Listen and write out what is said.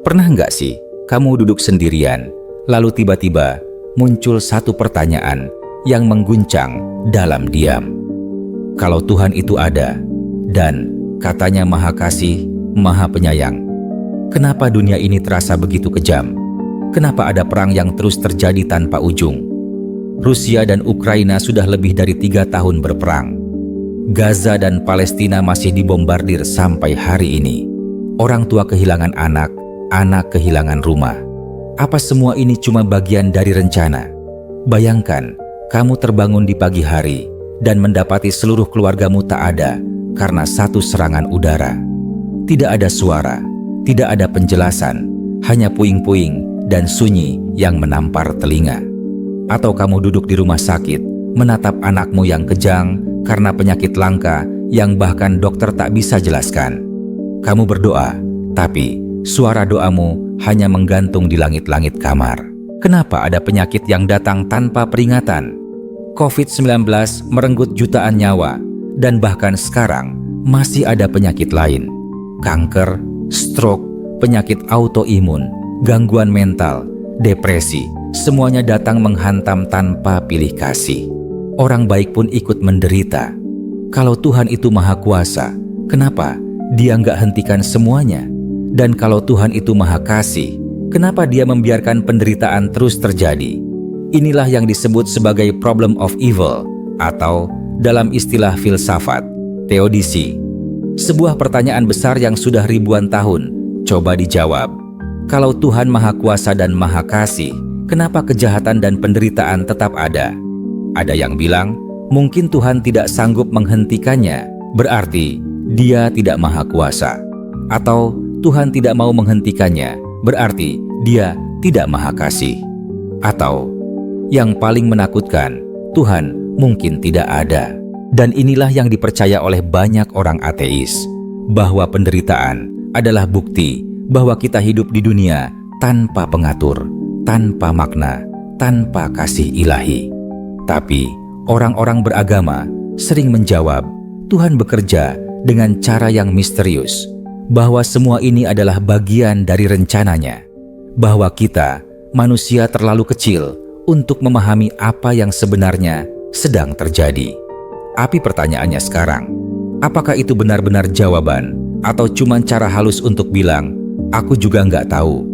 Pernah nggak sih kamu duduk sendirian, lalu tiba-tiba muncul satu pertanyaan yang mengguncang dalam diam. Kalau Tuhan itu ada, dan katanya Maha Kasih, Maha Penyayang, kenapa dunia ini terasa begitu kejam? Kenapa ada perang yang terus terjadi tanpa ujung? Rusia dan Ukraina sudah lebih dari 3 tahun berperang. Gaza dan Palestina masih dibombardir sampai hari ini. Orang tua kehilangan anak, anak kehilangan rumah. Apa semua ini cuma bagian dari rencana? Bayangkan, kamu terbangun di pagi hari dan mendapati seluruh keluargamu tak ada karena satu serangan udara. Tidak ada suara, tidak ada penjelasan, hanya puing-puing dan sunyi yang menampar telinga. Atau kamu duduk di rumah sakit, menatap anakmu yang kejang karena penyakit langka yang bahkan dokter tak bisa jelaskan. Kamu berdoa, tapi suara doamu hanya menggantung di langit-langit kamar. Kenapa ada penyakit yang datang tanpa peringatan? COVID-19 merenggut jutaan nyawa, dan bahkan sekarang masih ada penyakit lain. Kanker, stroke, penyakit autoimun, gangguan mental, depresi, semuanya datang menghantam tanpa pilih kasih. Orang baik pun ikut menderita. Kalau Tuhan itu Maha Kuasa, kenapa Dia nggak hentikan semuanya? Dan kalau Tuhan itu Maha Kasih, kenapa Dia membiarkan penderitaan terus terjadi? Inilah yang disebut sebagai problem of evil, atau dalam istilah filsafat, teodisi. Sebuah pertanyaan besar yang sudah ribuan tahun, coba dijawab. Kalau Tuhan Maha Kuasa dan Maha Kasih, kenapa kejahatan dan penderitaan tetap ada? Ada yang bilang, mungkin Tuhan tidak sanggup menghentikannya, berarti Dia tidak Maha Kuasa. Atau Tuhan tidak mau menghentikannya, berarti Dia tidak Maha Kasih. Atau yang paling menakutkan, Tuhan mungkin tidak ada. Dan inilah yang dipercaya oleh banyak orang ateis, bahwa penderitaan adalah bukti bahwa kita hidup di dunia tanpa pengatur, tanpa makna, tanpa kasih ilahi. Tapi orang-orang beragama sering menjawab, Tuhan bekerja dengan cara yang misterius, bahwa semua ini adalah bagian dari rencananya, bahwa kita, manusia terlalu kecil untuk memahami apa yang sebenarnya sedang terjadi. Tapi pertanyaannya sekarang, apakah itu benar-benar jawaban atau cuma cara halus untuk bilang, aku juga nggak tahu?